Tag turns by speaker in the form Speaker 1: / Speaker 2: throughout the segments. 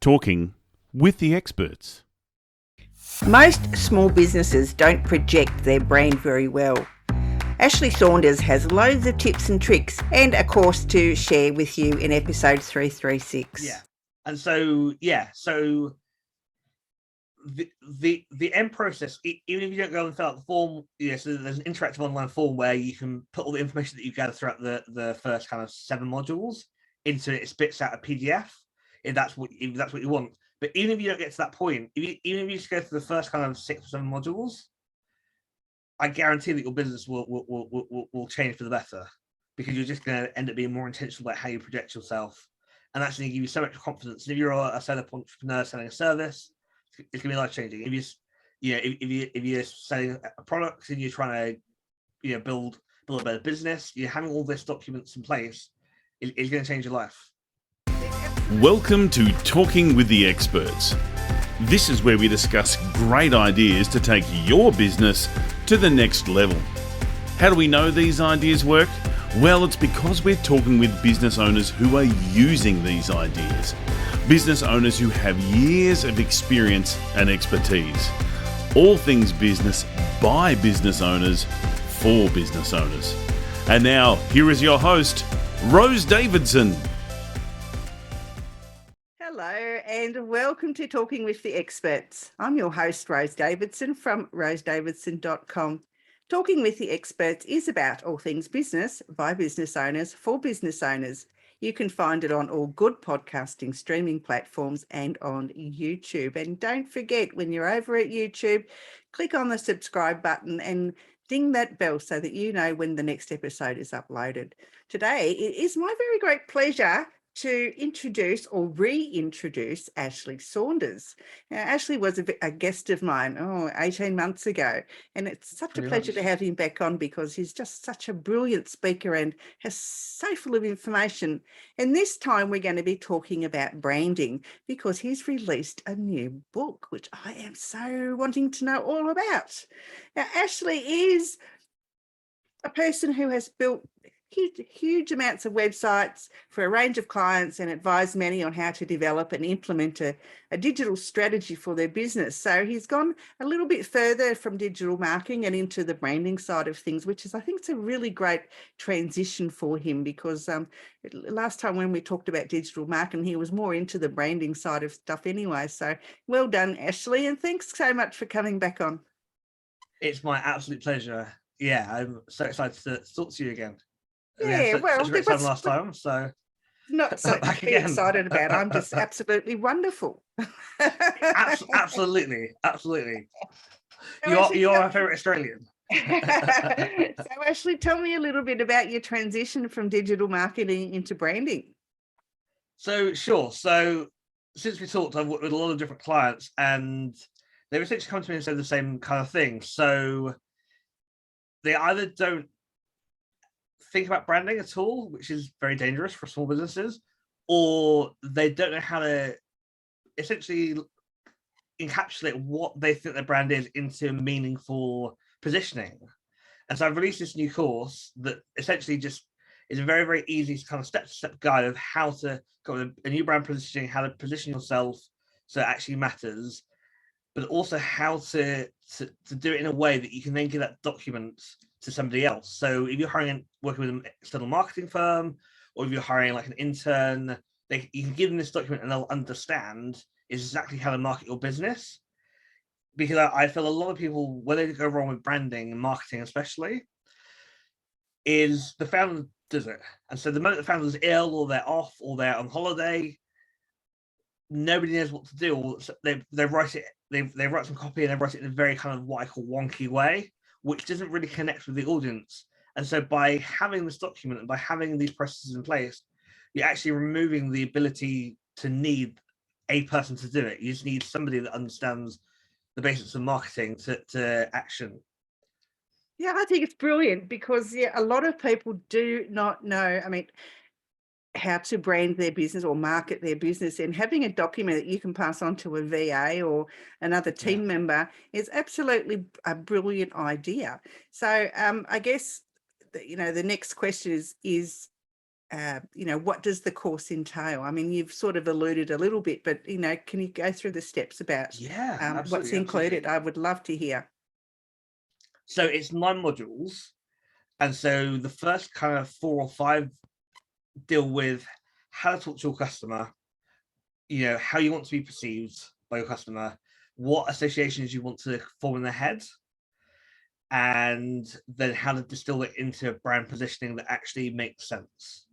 Speaker 1: Talking with the experts.
Speaker 2: Most small businesses don't project their brand very well. Ashley Saunders has loads of tips and tricks and a course to share with you in episode 336.
Speaker 3: Yeah. And so the end process, even if you don't go and fill out the form, so there's an interactive online form where you can put all the information that you gather throughout the first kind of 7 modules into it. It spits out a PDF if that's what you want. But even if you don't get to that point, even if you just go through the first kind of 6 or 7 modules, I guarantee that your business will change for the better, because you're just going to end up being more intentional about how you project yourself, and that's going to give you so much confidence. And if you're a setup entrepreneur selling a service, it's going to be life changing. If you're selling a product and you're trying to build a better business, you're having all these documents in place is going to change your life.
Speaker 1: Welcome to Talking with the Experts. This is where we discuss great ideas to take your business to the next level. How do we know these ideas work? Well, it's because we're talking with business owners who are using these ideas. Business owners who have years of experience and expertise. All things business by business owners for business owners. And now, here is your host, Rose Davidson.
Speaker 2: Hello and welcome to Talking with the Experts. I'm your host, Rose Davidson from rosedavidson.com. Talking with the Experts is about all things business by business owners for business owners. You can find it on all good podcasting streaming platforms and on YouTube. And don't forget, when you're over at YouTube, click on the subscribe button and ding that bell so that you know when the next episode is uploaded. Today, it is my very great pleasure to introduce or reintroduce Ashley Saunders. Now, Ashley was a guest of mine 18 months ago, and it's such a pleasure to have him back on because he's just such a brilliant speaker and has so full of information. And this time we're going to be talking about branding because he's released a new book, which I am so wanting to know all about. Now, Ashley is a person who has built huge amounts of websites for a range of clients and advised many on how to develop and implement a digital strategy for their business. So he's gone a little bit further from digital marketing and into the branding side of things, which is, I think, it's a really great transition for him because last time when we talked about digital marketing, he was more into the branding side of stuff anyway. So well done, Ashley, and thanks so much for coming back on.
Speaker 3: It's my absolute pleasure. Yeah, I'm so excited to talk to you again.
Speaker 2: Yeah, well,
Speaker 3: such a great time last time, so
Speaker 2: not so to be excited about. I'm just absolutely wonderful.
Speaker 3: Absolutely. You are my favorite Australian.
Speaker 2: So, Ashley, tell me a little bit about your transition from digital marketing into branding.
Speaker 3: So, sure. So, since we talked, I've worked with a lot of different clients, and they've essentially come to me and said the same kind of thing. So, they either don't think about branding at all, which is very dangerous for small businesses, or they don't know how to essentially encapsulate what they think their brand is into meaningful positioning. And so I've released this new course that essentially just is a very, very easy kind of step-to-step guide of how to go with a new brand positioning, how to position yourself so it actually matters, but also how to do it in a way that you can then give that document to somebody else. So if you're working with an external marketing firm, or if you're hiring like an intern, you can give them this document and they'll understand exactly how to market your business. Because I feel a lot of people, where they go wrong with branding and marketing especially, is the founder does it. And so the moment the founder's ill or they're off or they're on holiday, nobody knows what to do. They write it, they write some copy and they write it in a very kind of what I call wonky way, which doesn't really connect with the audience. And so by having this document and by having these processes in place, you're actually removing the ability to need a person to do it. You just need somebody that understands the basics of marketing to action.
Speaker 2: Yeah, I think it's brilliant because a lot of people do not know, how to brand their business or market their business, and having a document that you can pass on to a VA or another team member is absolutely a brilliant idea. So I guess the next question is what does the course entail? I mean, you've sort of alluded a little bit, but, can you go through the steps about what's included?
Speaker 3: Absolutely.
Speaker 2: I would love to hear.
Speaker 3: So it's 9 modules. And so the first kind of 4 or 5 deal with how to talk to your customer, how you want to be perceived by your customer, what associations you want to form in their head, and then how to distill it into brand positioning that actually makes sense.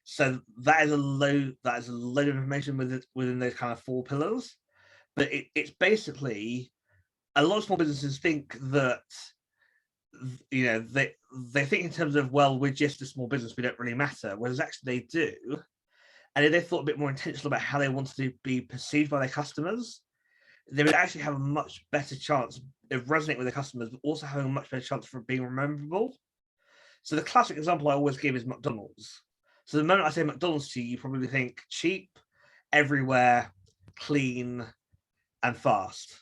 Speaker 3: So that is a load of information within those kind of 4 pillars. But it's basically, a lot of small businesses think that, they think in terms of, well, we're just a small business, we don't really matter, whereas actually they do. And if they thought a bit more intentional about how they wanted to be perceived by their customers, they would actually have a much better chance of resonating with their customers, but also having a much better chance for being rememberable. So the classic example I always give is McDonald's. So the moment I say McDonald's to you, you probably think cheap, everywhere, clean, and fast.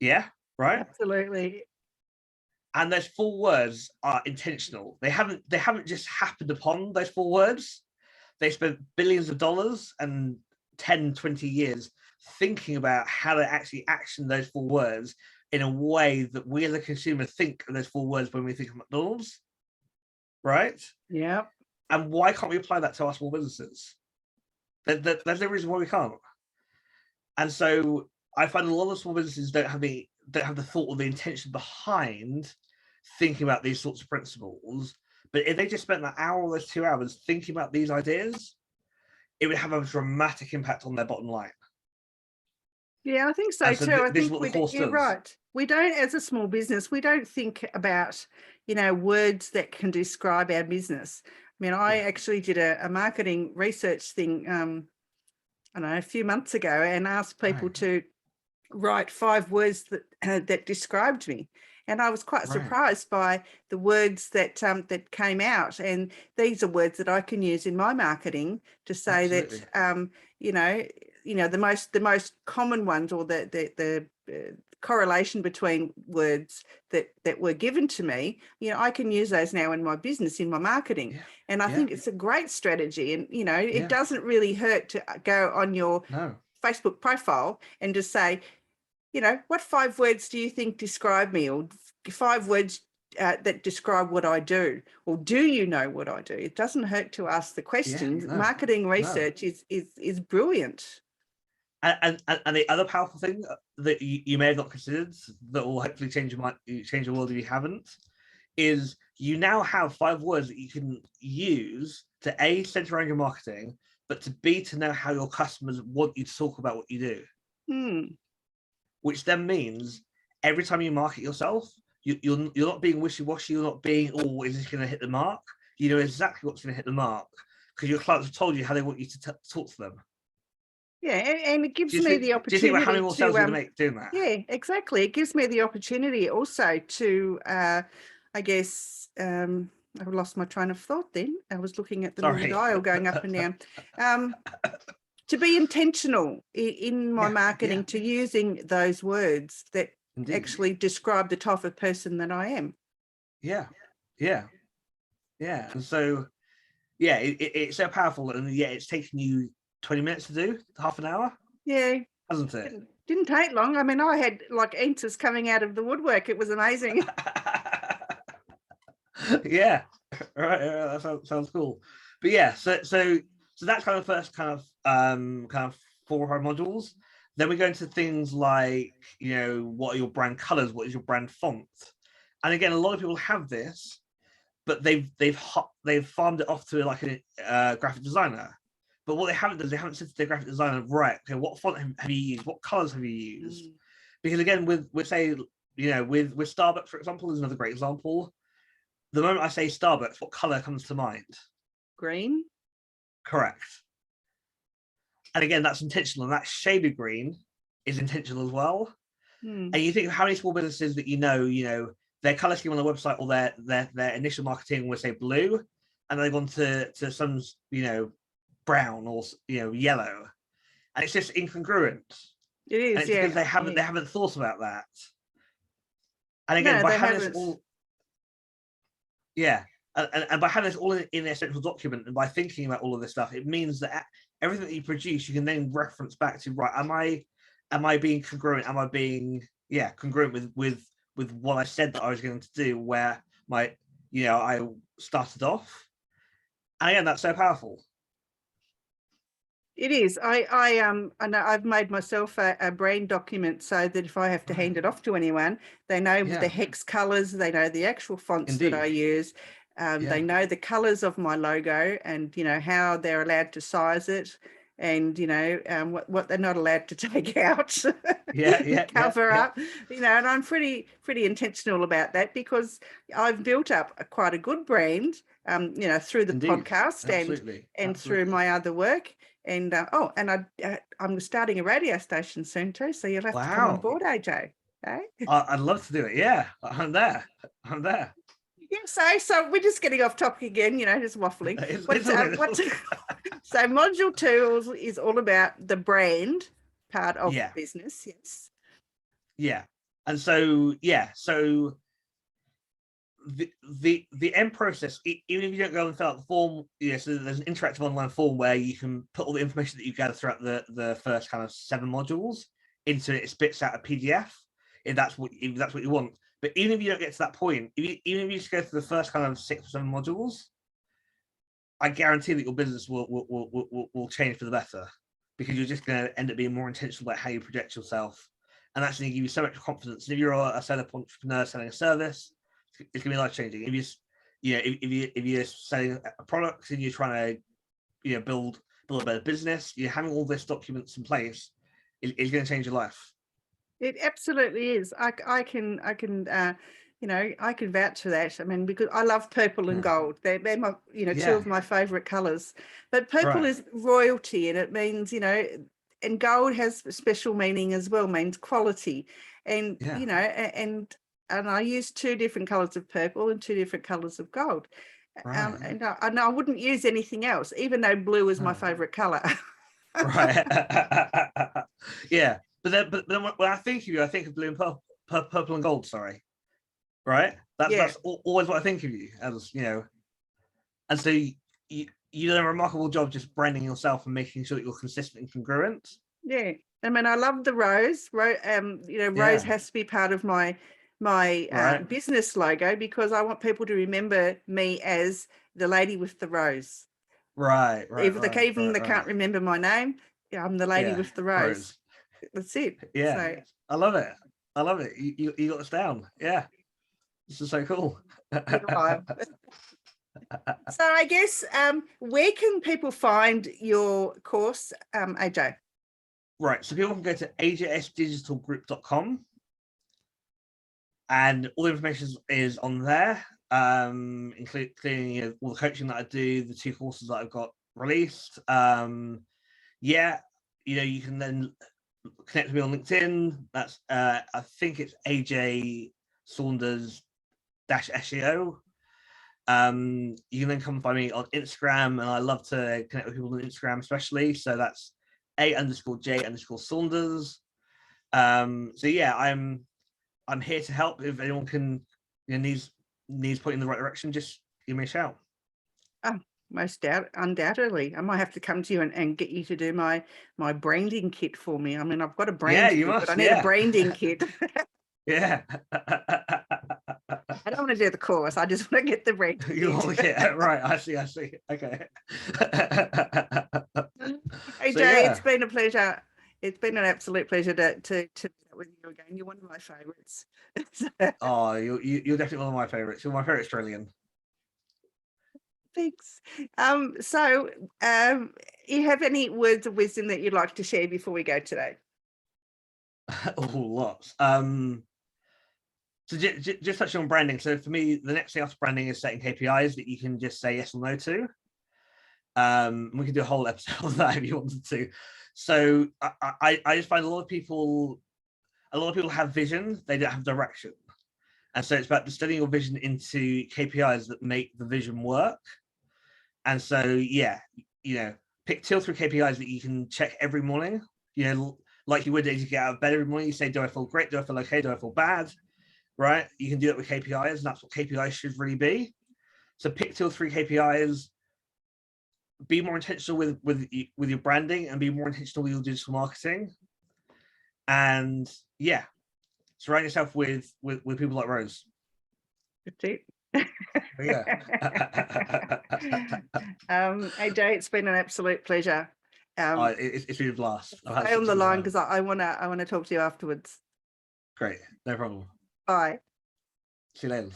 Speaker 3: Yeah, right?
Speaker 2: Absolutely.
Speaker 3: And those 4 words are intentional. They haven't just happened upon those 4 words. They spent billions of dollars and 10, 20 years thinking about how to actually action those 4 words in a way that we as a consumer think of those 4 words when we think of McDonald's, right?
Speaker 2: Yeah.
Speaker 3: And why can't we apply that to our small businesses? There's no reason why we can't. And so I find a lot of small businesses don't have the thought or the intention behind thinking about these sorts of principles. But if they just spent that hour or those 2 hours thinking about these ideas, it would have a dramatic impact on their bottom line.
Speaker 2: Yeah, I think so too. I
Speaker 3: this is
Speaker 2: think
Speaker 3: what the course
Speaker 2: you're
Speaker 3: does.
Speaker 2: right. We don't, as a small business, we don't think about, words that can describe our business. I mean, I actually did a marketing research thing, I don't know, a few months ago, and asked people to write 5 words that described me. And I was quite surprised by the words that came out. And these are words that I can use in my marketing to say that, the most common ones, or the correlation between words that were given to me, I can use those now in my business, in my marketing. And I think it's a great strategy. And, it doesn't really hurt to go on your Facebook profile and just say, what 5 words do you think describe me, or 5 words that describe what I do, or do you know what I do? It doesn't hurt to ask the questions. Marketing research is brilliant.
Speaker 3: And the other powerful thing that you may have not considered, that will hopefully change your world if you haven't, is you now have 5 words that you can use to A, center around your marketing, but to B, to know how your customers want you to talk about what you do. Which then means every time you market yourself, you're not being wishy-washy, you're not being, oh, is this going to hit the mark? You know exactly what's going to hit the mark, because your clients have told you how they want you to talk to them.
Speaker 2: Yeah, and it gives me the opportunity.
Speaker 3: Do you think about how many more sales you're going to make doing that?
Speaker 2: Yeah, exactly. It gives me the opportunity also to, I guess, I've lost my train of thought then. I was looking at the little dial going up and down. To be intentional in my marketing, to using those words that actually describe the type of person that I am. Yeah.
Speaker 3: And so, it's so powerful, and it's taking you 20 minutes to do, half an hour.
Speaker 2: Yeah.
Speaker 3: Hasn't it?
Speaker 2: Didn't take long. I mean, I had like answers coming out of the woodwork. It was amazing.
Speaker 3: Yeah. Right. That sounds cool. But so that's kind of the first kind of 4 or 5 modules. Then we go into things like, what are your brand colors? What is your brand font? And again, a lot of people have this, but they've farmed it off to like a graphic designer. But what they haven't done is they haven't said to their graphic designer, right, okay, what font have you used? What colors have you used? Because again, with Starbucks, for example, is another great example. The moment I say Starbucks, what color comes to mind?
Speaker 2: Green.
Speaker 3: Correct. And again, that's intentional, and that shade of green is intentional as well. And you think of how many small businesses that their color scheme on their website, or their initial marketing would say blue, and they've gone to some brown or yellow, and it's just incongruent.
Speaker 2: It is,
Speaker 3: and it's because they haven't thought about that. And again, by having this all, and by having this all in a central document, and by thinking about all of this stuff, it means that everything that you produce, you can then reference back to, right, am I being congruent? Am I being congruent with what I said that I was going to do, where I started off? And again, that's so powerful.
Speaker 2: It is. I know I've made myself a brain document so that if I have to hand it off to anyone, they know the hex colors, they know the actual fonts that I use. They know the colors of my logo, and how they're allowed to size it, and what they're not allowed to take out, cover up. And I'm pretty intentional about that, because I've built up quite a good brand, through the podcast and through my other work. And I'm starting a radio station soon too, so you'll have to come on board, AJ. Okay?
Speaker 3: I'd love to do it. Yeah, I'm there.
Speaker 2: Yeah, so we're just getting off topic again, just waffling. So module 2 is all about the brand part of the business. Yes.
Speaker 3: Yeah, and so the end process, even if you don't go and fill out the form, so there's an interactive online form where you can put all the information that you gather throughout the first kind of 7 modules into it. It spits out a PDF if that's what you want. But even if you don't get to that point, even if you just go through the first kind of 6 or 7 modules, I guarantee that your business will change for the better, because you're just going to end up being more intentional about how you project yourself, and that's going to give you so much confidence. And if you're a solo entrepreneur selling a service, it's going to be life changing. If you're selling a product and you're trying to build a better business, you're having all these documents in place is going to change your life.
Speaker 2: It absolutely is. I can vouch for that. I mean, because I love purple and gold. They're my 2 of my favorite colors. But purple is royalty, and it means and gold has special meaning as well, means quality, and and I use 2 different colors of purple and 2 different colors of gold. And I wouldn't use anything else, even though blue is my favorite color.
Speaker 3: Right. Yeah. But then when I think of you, I think of blue and purple and gold. Sorry. Right. That's always what I think of you as. And so you did a remarkable job just branding yourself and making sure that you're consistent and congruent. Yeah.
Speaker 2: I mean, I love the rose. Rose has to be part of my business logo, because I want people to remember me as the lady with the rose.
Speaker 3: Right.
Speaker 2: If they can't remember my name, I'm the lady with the rose. That's it.
Speaker 3: Yeah.
Speaker 2: So,
Speaker 3: I love it. You got this down. Yeah. This is so cool.
Speaker 2: So I guess where can people find your course, AJ?
Speaker 3: Right. So people can go to ajsdigitalgroup.com, and all the information is on there, including all the coaching that I do, the 2 courses that I've got released. You can then connect with me on LinkedIn. That's I think it's AJ Saunders SEO. You can then come find me on Instagram, and I love to connect with people on Instagram, especially. So that's A_J_Saunders. I'm here to help. If anyone can needs pointing in the right direction, just give me a shout.
Speaker 2: Oh, undoubtedly. I might have to come to you and get you to do my branding kit for me. I mean, I've got a brand kit, but I need a branding kit.
Speaker 3: Yeah.
Speaker 2: I don't want to do the course. I just want to get the brand kit.
Speaker 3: Right. I see. Okay.
Speaker 2: Hey, Jay, it's been a pleasure. It's been an absolute pleasure to chat with you again. You're one of my favorites.
Speaker 3: Oh, you're definitely one of my favorites. You're my favorite Australian.
Speaker 2: Thanks. So you have any words of wisdom that you'd like to share before we go today?
Speaker 3: Lots. So just touching on branding. So for me, the next thing after branding is setting KPIs that you can just say yes or no to. We could do a whole episode of that if you wanted to. So I just find a lot of people have vision, they don't have direction. And so it's about distilling your vision into KPIs that make the vision work. And so, pick 2 or 3 KPIs that you can check every morning, like you would as you get out of bed every morning. You say, do I feel great? Do I feel okay? Do I feel bad? Right? You can do it with KPIs, and that's what KPIs should really be. So pick 2 or 3 KPIs. Be more intentional with your branding, and be more intentional with your digital marketing. And yeah, surround yourself with people like Rose.
Speaker 2: That's it.
Speaker 3: Yeah.
Speaker 2: AJ, it's been an absolute pleasure.
Speaker 3: It's been a blast.
Speaker 2: Stay on the line because I wanna talk to you afterwards.
Speaker 3: Great, no problem.
Speaker 2: Bye.
Speaker 3: See you later.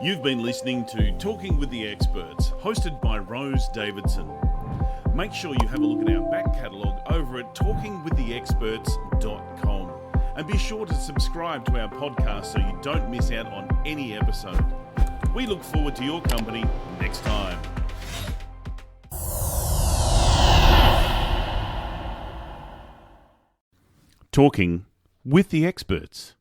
Speaker 1: You've been listening to Talking with the Experts, hosted by Rose Davidson. Make sure you have a look at our back catalogue over at talkingwiththeexperts.com. And be sure to subscribe to our podcast so you don't miss out on any episode. We look forward to your company next time. Talking with the Experts.